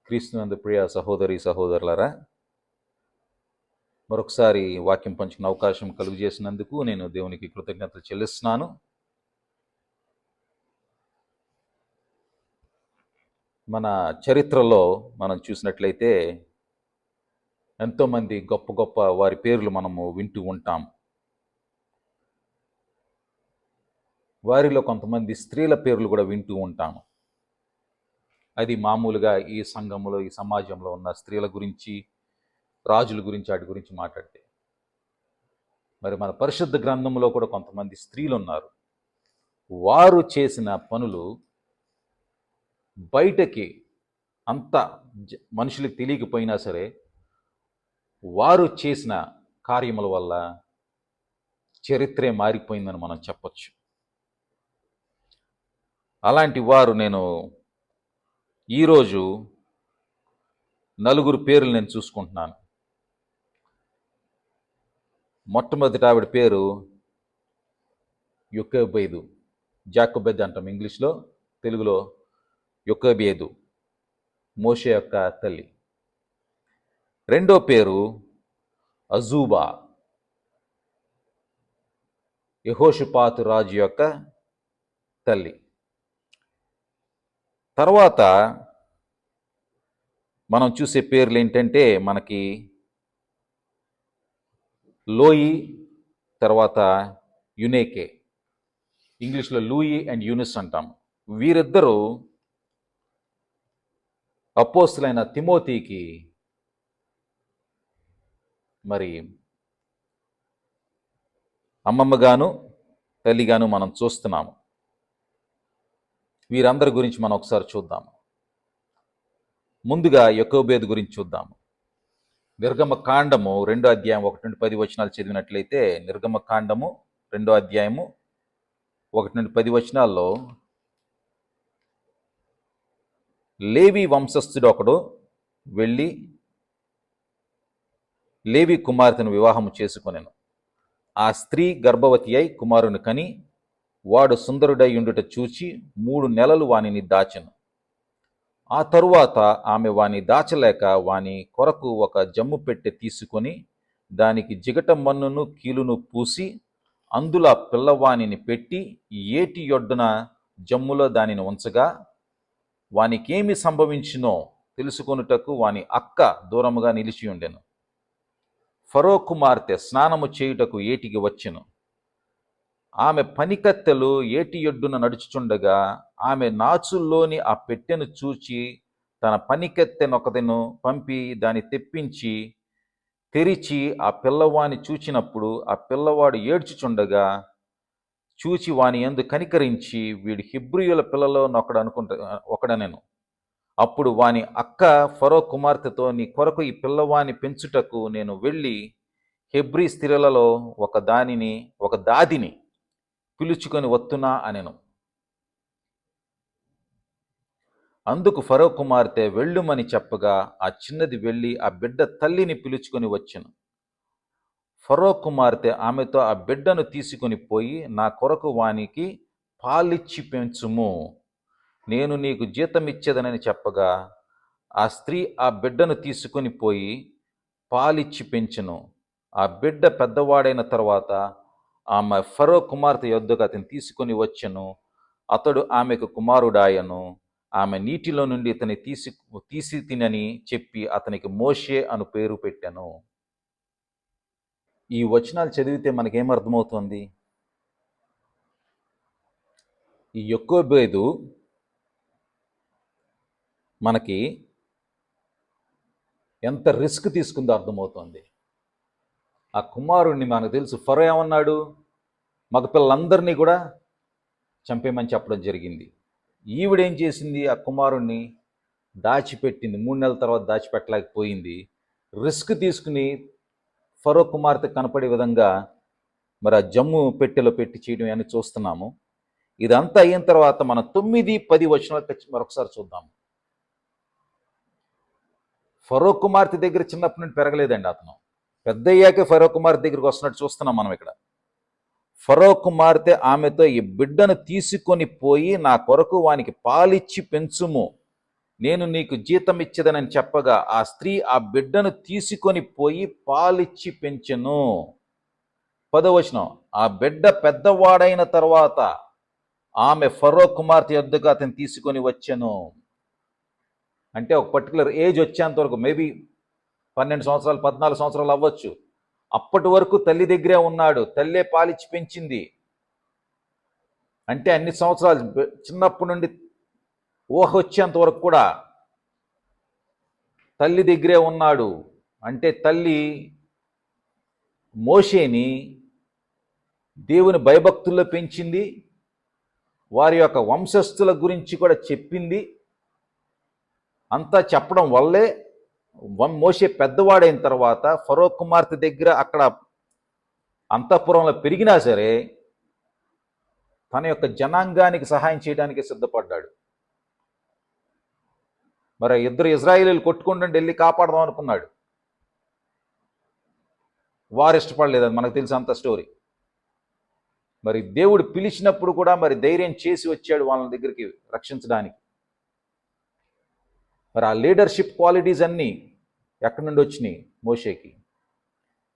క్రీస్తునందు ప్రియ సహోదరి సహోదరులారా, మరొకసారి వాక్యం పంచుకునే అవకాశం కలుగు చేసినందుకు నేను దేవునికి కృతజ్ఞతలు చెల్లిస్తున్నాను. మన చరిత్రలో మనం చూసినట్లయితే ఎంతోమంది గొప్ప గొప్ప వారి పేర్లు మనము వింటూ ఉంటాం. వారిలో కొంతమంది స్త్రీల పేర్లు కూడా వింటూ ఉంటాము. అది మామూలుగా ఈ సంఘంలో, ఈ సమాజంలో ఉన్న స్త్రీల గురించి, రాజుల గురించి, వాటి గురించి మాట్లాడితే, మరి మన పరిశుద్ధ గ్రంథంలో కూడా కొంతమంది స్త్రీలు ఉన్నారు. వారు చేసిన పనులు బయటకి అంత మనుషులకు తెలియకపోయినా సరే, వారు చేసిన కార్యముల వల్ల చరిత్రే మారిపోయిందని మనం చెప్పచ్చు. అలాంటి వారు నేను ఈరోజు నలుగురు పేర్లు నేను చూసుకుంటున్నాను. మొట్టమొదటి ఆవిడ పేరు యొకోబేదు. జాకోబెద్ అంటాం ఇంగ్లీష్లో, తెలుగులో యొకోబేదు, మోషే యొక్క తల్లి. రెండో పేరు అజూబా, యెహోషాపాతు రాజు యొక్క తల్లి. తర్వాత మనం చూసే పేర్లు ఏంటంటే, మనకి లోయి, తర్వాత యునేకే, ఇంగ్లీష్లో లూయి అండ్ యూనిస్ అంటాం. వీరిద్దరూ అపోస్తులైన తిమోతికి మరి అమ్మమ్మగాను తల్లిగాను మనం చూస్తున్నాము. వీరందరి గురించి మనం ఒకసారి చూద్దాము. ముందుగా యొకోబేదు గురించి చూద్దాము. నిర్గమ కాండము 2వ అధ్యాయం 1-10 చదివినట్లయితే, నిర్గమ కాండము 2వ అధ్యాయము 1-10 లేవి వంశస్థుడు ఒకడు వెళ్ళి లేవి కుమార్తెను వివాహము చేసుకొనెను. ఆ స్త్రీ గర్భవతి అయి కుమారుని కని, వాడు సుందరుడై ఉండుట చూచి 3 నెలలు వానిని దాచెను. ఆ తరువాత ఆమె వాని దాచలేక వాని కొరకు ఒక జమ్ము పెట్టె తీసుకొని దానికి జిగట మన్నును కీలును పూసి అందులో పిల్లవానిని పెట్టి ఏటి యొడ్డున జమ్ములో దానిని ఉంచగా, వానికేమి సంభవించినో తెలుసుకొనుటకు వాని అక్క దూరముగా నిలిచి ఉండెను. ఫరో కుమార్తె స్నానము చేయుటకు ఏటికి వచ్చెను. ఆమె పనికత్తెలు ఏటి యొడ్డున నడుచుచుండగా ఆమె నాచుల్లోని ఆ పెట్టెను చూచి తన పనికత్తెనొకదెను పంపి దాన్ని తెప్పించి తెరిచి ఆ పిల్లవాని చూచినప్పుడు ఆ పిల్లవాడు ఏడ్చుచుండగా చూచి వాని యందు కనికరించి, వీడు హెబ్రీయుల పిల్లలో ఒకడనెను. అప్పుడు వాని అక్క ఫరో కుమార్తెతో, నీ కొరకు ఈ పిల్లవాని పెంచుటకు నేను వెళ్ళి హెబ్రీ స్త్రీలలో ఒక దాదిని పిలుచుకొని వత్తునా అనెను. అందుకు ఫరో కుమార్తె వెళ్ళుమని చెప్పగా ఆ చిన్నది వెళ్ళి ఆ బిడ్డ తల్లిని పిలుచుకొని వచ్చెను. ఫరో కుమార్తె ఆమెతో, ఆ బిడ్డను తీసుకొని పోయి నా కొరకు వానికి పాలిచ్చి పెంచుము, నేను నీకు జీతమిచ్చేదనని చెప్పగా ఆ స్త్రీ ఆ బిడ్డను తీసుకొని పోయి పాలిచ్చి పెంచెను. ఆ బిడ్డ పెద్దవాడైన తర్వాత ఆమె ఫరో కుమార్తె యొద్దకు అతను తీసుకొని వచ్చెను. అతడు ఆమెకు కుమారుడాయను. ఆమె నీటిలో నుండి ఇతని తీసి తినని చెప్పి అతనికి మోషే అను పేరు పెట్టెను. ఈ వచనాలు చదివితే మనకేమర్థమవుతుంది? ఈ యొకోబేదు మనకి ఎంత రిస్క్ తీసుకుందో అర్థమవుతుంది. ఆ కుమారుణ్ణి మనకు తెలుసు, ఫరో ఏమన్నాడు, మగపిల్లలందరినీ కూడా చంపేయమని చెప్పడం జరిగింది. ఈవిడేం చేసింది, ఆ కుమారుణ్ణి దాచిపెట్టింది. 3 నెలల తర్వాత దాచిపెట్టలేకపోయింది. రిస్క్ తీసుకుని ఫరో కుమార్తె కనపడే విధంగా మరి ఆ జమ్ము పెట్టెలో పెట్టి చేయడం అని చూస్తున్నాము. ఇదంతా అయిన తర్వాత మనం 9-10 మరొకసారి చూద్దాం. ఫరో కుమార్తె దగ్గర చిన్నప్పటి నుండి పెరగలేదండి అతను. పెద్ద అయ్యాకే ఫరో కుమార్తె దగ్గరికి వస్తున్నట్టు చూస్తున్నాం మనం ఇక్కడ. ఫరో కుమార్తె ఆమెతో, ఈ బిడ్డను తీసుకొని పోయి నా కొరకు వానికి పాలిచ్చి పెంచుము, నేను నీకు జీతం ఇచ్చేదనని చెప్పగా ఆ స్త్రీ ఆ బిడ్డను తీసుకొని పోయి పాలిచ్చి పెంచెను. 10వ వచనం, ఆ బిడ్డ పెద్దవాడైన తర్వాత ఆమె ఫరో కుమార్తె యొద్దకు అతను తీసుకొని వచ్చెను. అంటే ఒక పర్టికులర్ ఏజ్ వచ్చేంత వరకు, మేబీ 12 సంవత్సరాలు 14 సంవత్సరాలు అవ్వచ్చు, అప్పటి వరకు తల్లి దగ్గరే ఉన్నాడు. తల్లే పాలిచ్చి పెంచింది. అంటే అన్ని సంవత్సరాలు చిన్నప్పటి నుండి ఊహ వచ్చేంత వరకు కూడా తల్లి దగ్గరే ఉన్నాడు. అంటే తల్లి మోషేని దేవుని భయభక్తుల్లో పెంచింది. వారి యొక్క వంశస్థుల గురించి కూడా చెప్పింది. అంతా చెప్పడం వల్లే మోషే పెద్దవాడైన తర్వాత ఫరో కుమార్తె దగ్గర అక్కడ అంతఃపురంలో పెరిగినా సరే తన యొక్క జనాంగానికి సహాయం చేయడానికి సిద్ధపడ్డాడు. మరి ఇద్దరు ఇజ్రాయేలీలు కొట్టుకుంటుంటే వెళ్ళి కాపాడదాం అనుకున్నాడు. వారు ఇష్టపడలేదు, అది మనకు తెలిసి అంత స్టోరీ. మరి దేవుడు పిలిచినప్పుడు కూడా మరి ధైర్యం చేసి వచ్చాడు వాళ్ళ దగ్గరికి రక్షించడానికి. మరి ఆ లీడర్షిప్ క్వాలిటీస్ అన్నీ ఎక్కడి నుండి వచ్చినాయి? మోషేకి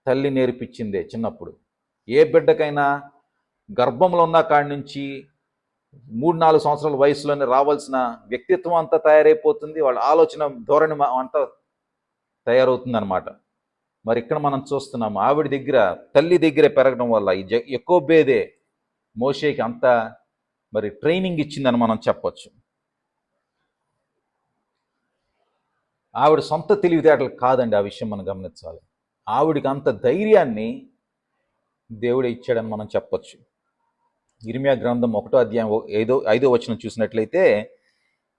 తల్లి నేర్పించిందే. చిన్నప్పుడు ఏ బిడ్డకైనా గర్భంలో ఉన్న కాడి నుంచి 3-4 సంవత్సరాల వయసులోనే రావాల్సిన వ్యక్తిత్వం అంతా తయారైపోతుంది, వాళ్ళ ఆలోచన ధోరణి అంతా తయారవుతుంది అనమాట. మరి ఇక్కడ మనం చూస్తున్నాము ఆవిడ దగ్గర, తల్లి దగ్గర పెరగడం వల్ల ఈ యాకోబేదే మోషేకి అంత మరి ట్రైనింగ్ ఇచ్చిందని మనం చెప్పొచ్చు. ఆవిడ సొంత తెలివితేటలు కాదండి, ఆ విషయం మనం గమనించాలి. ఆవిడికి అంత ధైర్యాన్ని దేవుడే ఇచ్చాడని మనం చెప్పొచ్చు. ఇర్మియా గ్రంథం 1వ అధ్యాయం 5వ వచనం చూసినట్లయితే,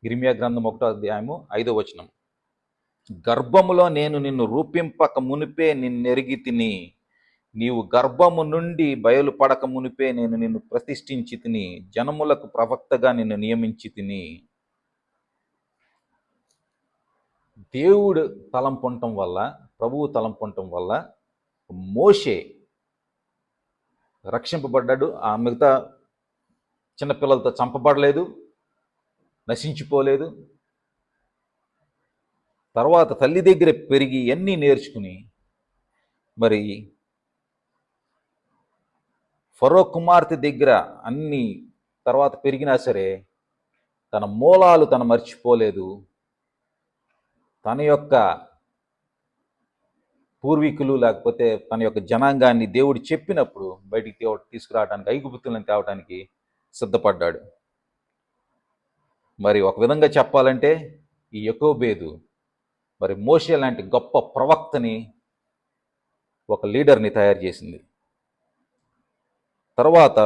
ఇర్మియా గ్రంథం 1వ అధ్యాయము 5వ వచనం, గర్భములో నేను నిన్ను రూపింపక మునిపే నిన్నెరిగి తిని, నీవు గర్భము నుండి బయలుపడక మునిపే నేను నిన్ను ప్రతిష్ఠించి తిని, జనములకు ప్రవక్తగా నిన్ను నియమించి తిని. దేవుడు తలంపొంటం వల్ల, ప్రభువు తలంపొంటం వల్ల మోషే రక్షింపబడ్డాడు. ఆ మిగతా చిన్నపిల్లలతో చంపబడలేదు, నశించిపోలేదు. తర్వాత తల్లి దగ్గర పెరిగి అన్నీ నేర్చుకుని మరి ఫరో కుమార్తె దగ్గర అన్ని తర్వాత పెరిగినా సరే తన మూలాలు తను మర్చిపోలేదు. తన యొక్క పూర్వీకులు లేకపోతే తన యొక్క జనాంగాన్ని దేవుడు చెప్పినప్పుడు బయటికి తీసుకురావడానికి, ఐగుప్తులను తేవడానికి సిద్ధపడ్డాడు. మరి ఒక విధంగా చెప్పాలంటే ఈ యాకోబేదు మరి మోషే లాంటి గొప్ప ప్రవక్తని, ఒక లీడర్ని తయారు చేసింది. తర్వాత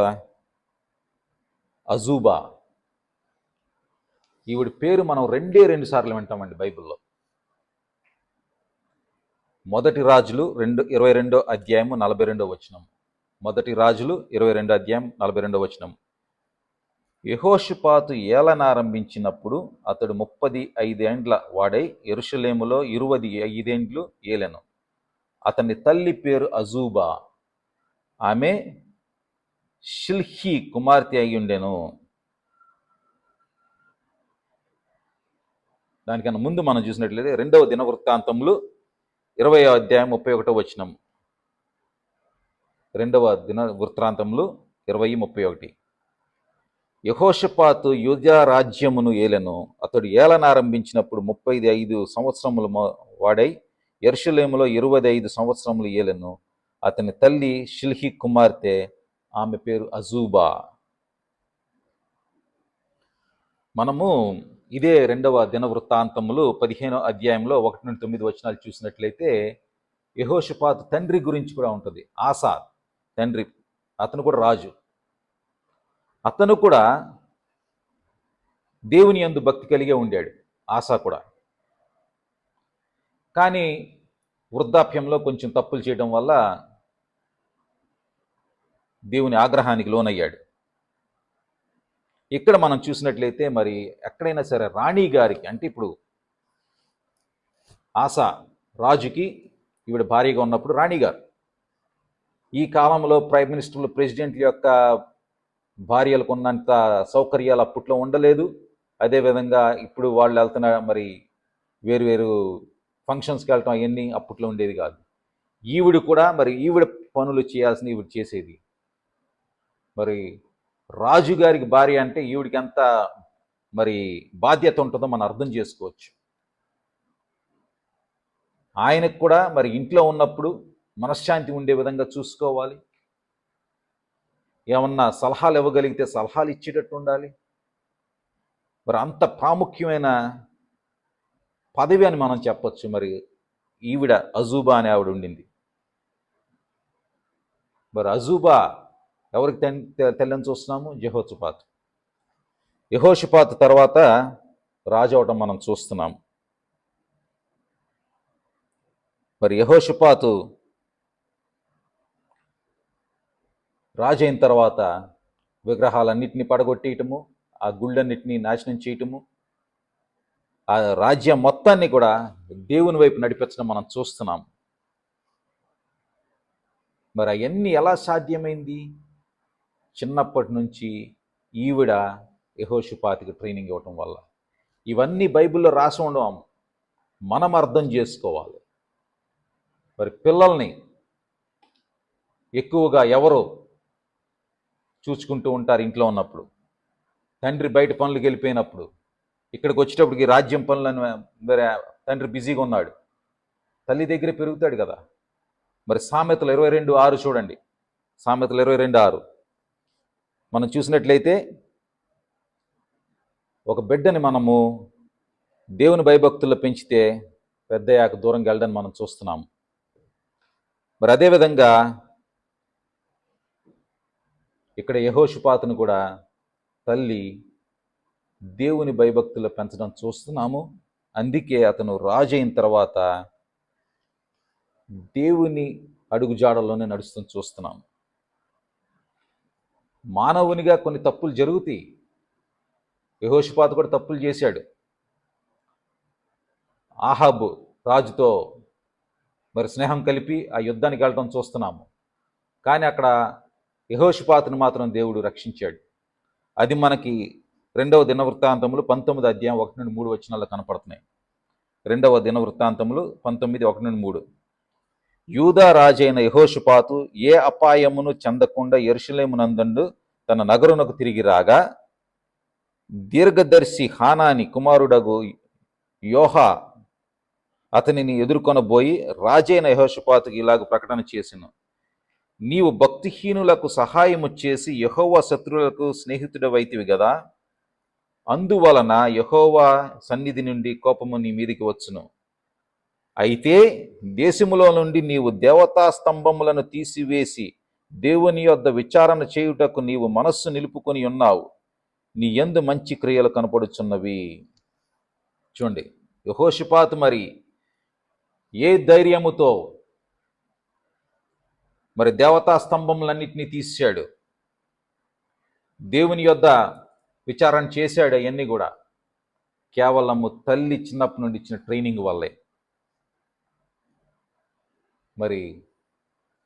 అజూబా, ఈవిడ పేరు మనం 2 సార్లు వింటామండి బైబిల్లో. 1 రాజులు 22వ అధ్యాయము 42వ వచనం. 1 రాజులు 22వ అధ్యాయం 42వ వచనం. యెహోషాపాతు ఏలనారంభించినప్పుడు అతడు 35 ఏండ్ల వాడై యెరూషలేములో 25 ఏండ్లు ఏలెను. అతని తల్లి పేరు అజూబా, ఆమె షిల్హీ కుమార్తె అయ్యుండెను. దానికన్నా ముందు మనం చూసినట్లయితే 2వ దినవృత్తాంతములు 20వ అధ్యాయం 31వ వచనం. 2వ దినవృత్తాంతములు 20:31. యెహోషాపాతు యూదా రాజ్యమును ఏలెను. అతడు ఏలనారంభించినప్పుడు 35 సంవత్సరములు వాడై యెరూషలేములో 25 సంవత్సరములు ఏలెను. అతని తల్లి షిల్హీ కుమార్తె, ఆమె పేరు అజూబా. మనము ఇదే 2వ దినవృత్తాంతములు 15వ అధ్యాయంలో 1-9 వచనాలు చూసినట్లయితే యెహోషాపాతు తండ్రి గురించి కూడా ఉంటుంది. ఆసా తండ్రి, అతను కూడా రాజు. అతను కూడా దేవుని యందు భక్తి కలిగే ఉండాడు, ఆసా కూడా. కానీ వృద్ధాప్యంలో కొంచెం తప్పులు చేయడం వల్ల దేవుని ఆగ్రహానికి లోనయ్యాడు. ఇక్కడ మనం చూసినట్లయితే మరి ఎక్కడైనా సరే రాణి గారికి, అంటే ఇప్పుడు ఆసా రాజుకి ఈవిడ భార్యగా ఉన్నప్పుడు రాణిగారు, ఈ కాలంలో ప్రైమ్ మినిస్టర్లు, ప్రెసిడెంట్ల యొక్క భార్యలకు ఉన్నంత సౌకర్యాలు అప్పట్లో ఉండలేదు. అదేవిధంగా ఇప్పుడు వాళ్ళు వెళ్తున్న మరి వేరు ఫంక్షన్స్కి వెళ్ళటం అవన్నీ అప్పట్లో ఉండేది కాదు. ఈవిడ కూడా మరి ఈవిడ పనులు చేయాల్సిన ఈవిడ చేసేది. మరి రాజుగారికి భార్య అంటే ఈవిడికి ఎంత మరి బాధ్యత ఉంటుందో మనం అర్థం చేసుకోవచ్చు. ఆయనకు కూడా మరి ఇంట్లో ఉన్నప్పుడు మనశ్శాంతి ఉండే విధంగా చూసుకోవాలి. ఏమన్నా సలహాలు ఇవ్వగలిగితే సలహాలు ఇచ్చేటట్టు ఉండాలి. మరి అంత ప్రాముఖ్యమైన పదవి అని మనం చెప్పొచ్చు. మరి ఈవిడ అజూబా అనే ఆవిడ ఉండింది. మరి అజూబా ఎవరికి తెల్లని చూస్తున్నాము? యెహోషాపాతు. యెహోషాపాతు తర్వాత రాజు అవటం మనం చూస్తున్నాము. మరి యెహోషాపాతు రాజు అయిన తర్వాత విగ్రహాలన్నింటినీ పడగొట్టేయటము, ఆ గుళ్ళన్నింటినీ నాశనం చేయటము, ఆ రాజ్యం మొత్తాన్ని కూడా దేవుని వైపు నడిపించడం మనం చూస్తున్నాం. మరి అవన్నీ ఎలా సాధ్యమైంది? చిన్నప్పటి నుంచి ఈవిడ యెహోషాపాతుకి ట్రైనింగ్ ఇవ్వటం వల్ల. ఇవన్నీ బైబిల్లో రాసి ఉండడం మనం అర్థం చేసుకోవాలి. మరి పిల్లల్ని ఎక్కువగా ఎవరు చూసుకుంటూ ఉంటారు ఇంట్లో ఉన్నప్పుడు? తండ్రి బయట పనులకు వెళ్ళిపోయినప్పుడు, ఇక్కడికి వచ్చేటప్పటికి రాజ్యం పనులను మరి తండ్రి బిజీగా ఉన్నాడు, తల్లి దగ్గరే పెరుగుతాడు కదా. మరి సామెతలు 22:6 చూడండి. సామెతలు 22:6 మనం చూసినట్లయితే ఒక బిడ్డని మనము దేవుని భయభక్తుల్లో పెంచితే పెద్దయ్యాక దూరంగా వెళ్ళడానికి మనం చూస్తున్నాము. మరి అదేవిధంగా ఇక్కడ యెహోషాపాతును కూడా తల్లి దేవుని భయభక్తుల్లో పెంచడం చూస్తున్నాము. అందుకే అతను రాజు అయిన తర్వాత దేవుని అడుగుజాడల్లోనే నడుస్తూ చూస్తున్నాము. మానవునిగా కొన్ని తప్పులు జరుగుతాయి. యెహోషాపాతు కూడా తప్పులు చేశాడు. ఆహాబు రాజుతో మరి స్నేహం కలిపి ఆ యుద్ధానికి వెళ్ళటం చూస్తున్నాము. కానీ అక్కడ యెహోషాపాతును మాత్రం దేవుడు రక్షించాడు. అది మనకి 2వ దినవృత్తాంతములు 19 అధ్యాయం 1-3 వచనాల్లో కనపడుతున్నాయి. 2వ దినవృత్తాంతములు 19:1-3. యూదా రాజైన యెహోషాపాతు ఏ అపాయమును చెందకుండా యెరూషలేమునందు తన నగరునకు తిరిగి రాగా, దీర్ఘదర్శి హానాని కుమారుడగు యోహా అతనిని ఎదుర్కొనబోయి రాజైన యెహోషాపాతుకు ఇలాగ ప్రకటన చేసెను: నీవు భక్తిహీనులకు సహాయము చేసి యెహోవా శత్రువులకు స్నేహితుడవైతివి గదా, అందువలన యెహోవా సన్నిధి నుండి కోపము నీ మీదికి వచ్చును. అయితే దేశములో నుండి నీవు దేవతా స్తంభములను తీసివేసి దేవుని యొద్ద విచారణ చేయుటకు నీవు మనస్సు నిలుపుకొని ఉన్నావు. నీ యందు మంచి క్రియలు కనపడుచున్నవి. చూడండి, యెహోషాపాతు మరి ఏ ధైర్యముతో మరి దేవతా స్తంభములన్నింటినీ తీసాడు, దేవుని యొద్ద విచారణ చేశాడు. అవన్నీ కూడా కేవలము తల్లి చిన్నప్పటి నుండి ఇచ్చిన ట్రైనింగ్ వల్లే. మరి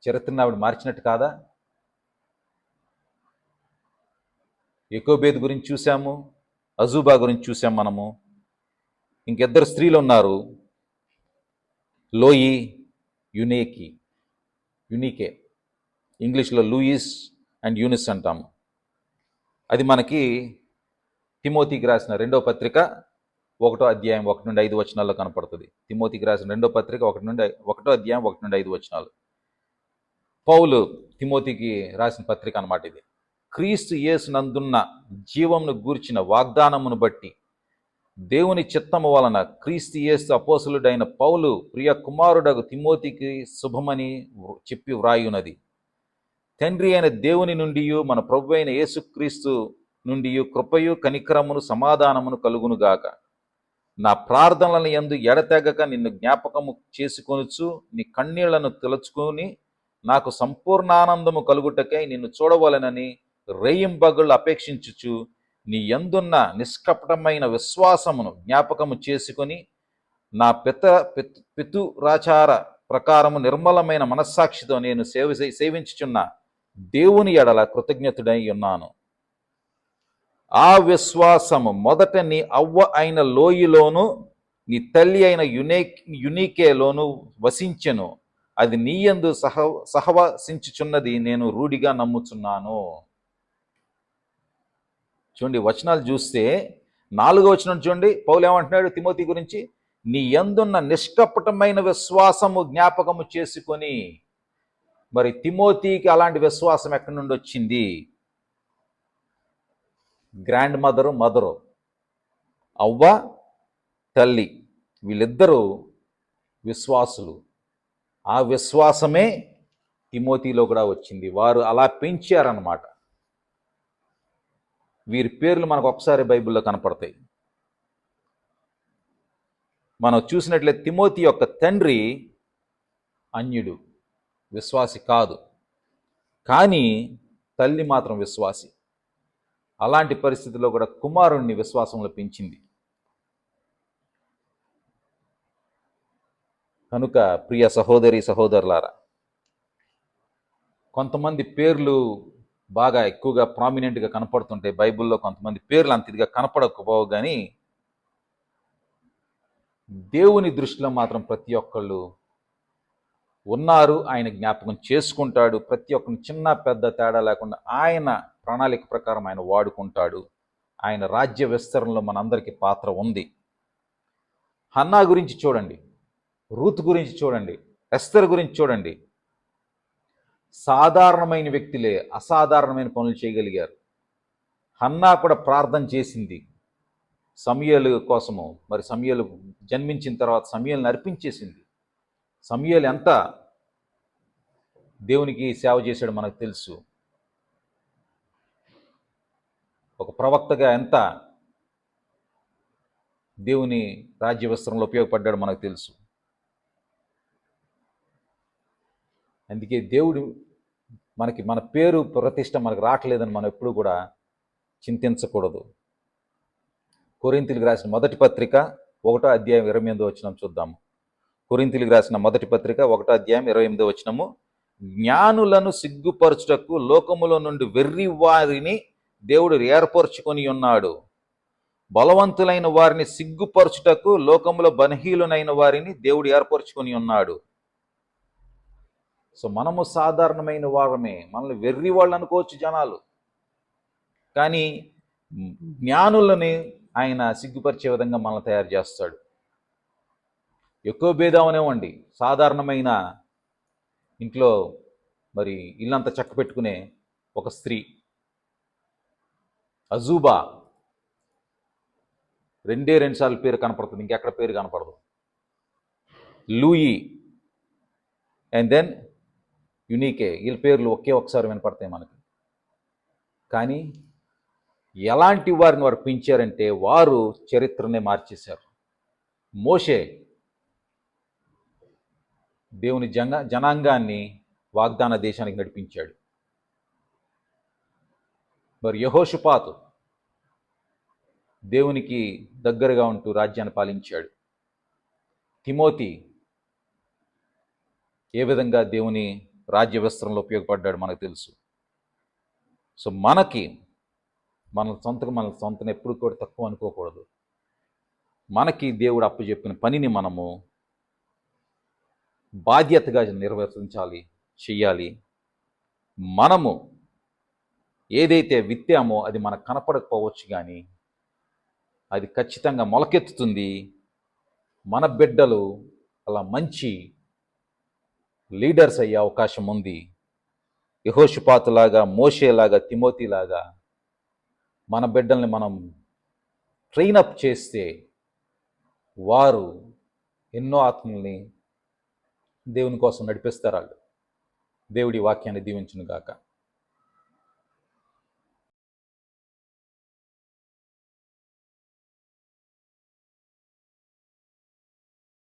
చరిత్రను ఆవిడ మార్చినట్టు కాదా? యెకోబేదు గురించి చూసాము, అజూబా గురించి చూసాము మనము. ఇంకిద్దరు స్త్రీలు ఉన్నారు, లోయి, యునీకే. ఇంగ్లీష్లో లూయిస్ అండ్ యూనిస్ అంటాము. అది మనకి తిమోతికి రాసిన 2వ పత్రిక 1వ అధ్యాయం 1-5 వచనాల్లో కనపడుతుంది. తిమోతికి రాసిన 2వ పత్రిక 1వ అధ్యాయం 1-5 వచనాలు. పౌలు తిమోతికి రాసిన పత్రిక అన్నమాట ఇది. క్రీస్తు యేసునందున్న జీవమును గూర్చిన వాగ్దానమును బట్టి దేవుని చిత్తము వలన క్రీస్తు యేసు అపోస్తలుడైన పౌలు ప్రియ కుమారుడగు తిమోతికి శుభమని చెప్పి వ్రాయునది. తండ్రి అయిన దేవుని నుండి మన ప్రభు అయిన యేసుక్రీస్తు నుండి కృపయు కనికరమును సమాధానమును కలుగునుగాక. నా ప్రార్థనలను యందు ఎడతెగక నిన్ను జ్ఞాపకము చేసుకొనుచు నీ కన్నీళ్లను తలుచుకొని నాకు సంపూర్ణానందము కలుగుటకై నిన్ను చూడవలెనని రేయింబగళ్ళు అపేక్షించుచు నీ యందున్న నిష్కపటమైన విశ్వాసమును జ్ఞాపకము చేసుకొని నా పితురాచార ప్రకారము నిర్మలమైన మనస్సాక్షితో నేను సేవించుచున్న దేవుని ఎడల కృతజ్ఞతుడై ఉన్నాను. ఆ విశ్వాసము మొదట నీ అవ్వ అయిన లోయలోను నీ తల్లి అయిన యునీకేలోను వసించెను. అది నీయందు సహవసించుచున్నది నేను రూఢిగా నమ్ముచున్నాను. చూడండి, వచనాలు చూస్తే 4వ వచనం చూడండి, పౌలు ఏమంటున్నాడు తిమోతి గురించి? నీ యందున్న నిష్కపటమైన విశ్వాసము జ్ఞాపకము చేసుకొని. మరి తిమోతికి అలాంటి విశ్వాసం ఎక్కడి నుండి వచ్చింది? గ్రాండ్ మదరు అవ్వ, తల్లి, వీళ్ళిద్దరూ విశ్వాసులు. ఆ విశ్వాసమే తిమోతిలో కూడా వచ్చింది. వారు అలా పెంచారన్నమాట. వీరి పేర్లు మనకు ఒకసారి బైబిల్లో కనపడతాయి. మనం చూసినట్లయితే తిమోతి యొక్క తండ్రి అన్యుడు, విశ్వాసి కాదు, కానీ తల్లి మాత్రం విశ్వాసి. అలాంటి పరిస్థితుల్లో కూడా కుమారుణ్ణి విశ్వాసంలో పెంచింది. కనుక ప్రియ సహోదరి సహోదరులారా, కొంతమంది పేర్లు బాగా ఎక్కువగా ప్రామినెంట్గా కనపడుతుంటాయి బైబిల్లో. కొంతమంది పేర్లు అంత ఇదిగా కనపడకపోవు, కానీ దేవుని దృష్టిలో మాత్రం ప్రతి ఒక్కళ్ళు ఉన్నారు. ఆయన జ్ఞాపకం చేసుకుంటాడు. ప్రతి ఒక్కరిని చిన్న పెద్ద తేడా లేకుండా ఆయన ప్రణాళిక ప్రకారం ఆయన వాడుకుంటాడు. ఆయన రాజ్య విస్తరణలో మనందరికీ పాత్ర ఉంది. హన్నా గురించి చూడండి, రూత్ గురించి చూడండి, ఎస్తర్ గురించి చూడండి. సాధారణమైన వ్యక్తులే అసాధారణమైన పనులు చేయగలిగారు. హన్నా కూడా ప్రార్థన చేసింది సమూయేలు కోసము. మరి సమూయేలు జన్మించిన తర్వాత సమూయేలుని అర్పించేసింది. సమూయేలు ఎంత దేవునికి సేవ చేశాడో మనకు తెలుసు. ఒక ప్రవక్తగా ఎంత దేవుని రాజ్య విస్తరణలో ఉపయోగపడ్డాడో మనకు తెలుసు. అందుకే దేవుడు మన పేరు ప్రతిష్ట మనకు రావట్లేదని మనం ఎప్పుడు కూడా చింతించకూడదు. కొరింథీయులకు రాసిన మొదటి పత్రిక 1వ అధ్యాయం 28వ వచనం చూద్దాము. కొరింథీయులకు రాసిన మొదటి పత్రిక 1వ అధ్యాయం 28వ వచనము. జ్ఞానులను సిగ్గుపరచుటకు లోకములో నుండి వెర్రి వారిని దేవుడు ఏర్పరచుకొని ఉన్నాడు. బలవంతులైన వారిని సిగ్గుపరచుటకు లోకములో బలహీనులైన వారిని దేవుడు ఏర్పరచుకొని ఉన్నాడు. సో మనము సాధారణమైన వారమే. మనల్ని వెర్రి వాళ్ళు అనుకోవచ్చు జనాలు, కానీ జ్ఞానులని ఆయన సిగ్గుపరిచే విధంగా మనల్ని తయారు చేస్తాడు. ఎక్కువ భేదం అనేవ్వండి, సాధారణమైన ఇంట్లో మరి ఇల్లంతా చక్క పెట్టుకునే ఒక స్త్రీ అజూబా, 2 సార్లు పేరు కనపడుతుంది, ఇంకెక్కడ పేరు కనపడదు. లూయి అండ్ దెన్ యునీకే, వీళ్ళ పేర్లు ఒకసారి వినపడతాయి మనకి. కానీ ఎలాంటి వారిని వారు పెంచారంటే వారు చరిత్రనే మార్చేశారు. మోషే దేవుని జనాంగాన్ని వాగ్దాన దేశానికి నడిపించాడు. మరి యెహోషాపాతు దేవునికి దగ్గరగా ఉంటూ రాజ్యాన్ని పాలించాడు. తిమోతి ఏ విధంగా దేవుని రాజ్య విస్తరణలో ఉపయోగపడ్డాడు మనకు తెలుసు. సో మన సొంతను ఎప్పుడు కూడా తక్కువ అనుకోకూడదు. మనకి దేవుడు అప్పచెప్పిన పనిని మనము బాధ్యతగా నిర్వర్తించాలి, చెయ్యాలి. మనము ఏదైతే విత్తామో అది మనకు కనపడకపోవచ్చు, కానీ అది ఖచ్చితంగా మొలకెత్తుతుంది. మన బిడ్డలు అలా మంచి లీడర్స్ అయ్యే అవకాశం ఉంది. యెహోషాపాతులాగా, మోషేలాగా, తిమోతిలాగా మన బిడ్డల్ని మనం ట్రైనప్ చేస్తే వారు ఎన్నో ఆత్మల్ని దేవుని కోసం నడిపిస్తారు. దేవుడి వాక్యాన్ని దీవించును గాక.